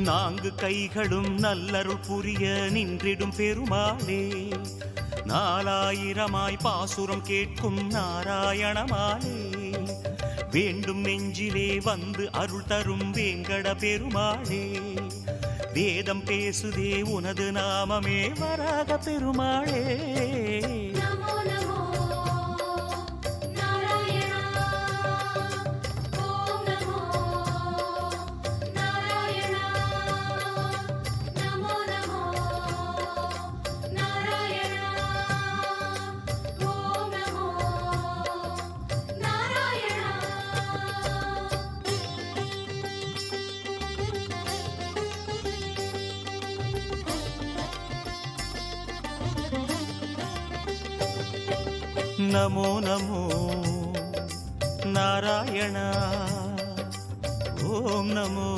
நான்கு கைகளும் நல்லருள் புரிய நின்றிடும் பெருமாளே, நாலாயிரமாய் பாசுரம் கேட்கும் நாராயணமாலே, வேண்டும் நெஞ்சிலே வந்து அருள் தரும் வேங்கட பெருமாளே, வேதம் பேசுதே உனது நாமமே வராக பெருமாளே. நமோ நமோ நாராயணா, ஓம் நமோ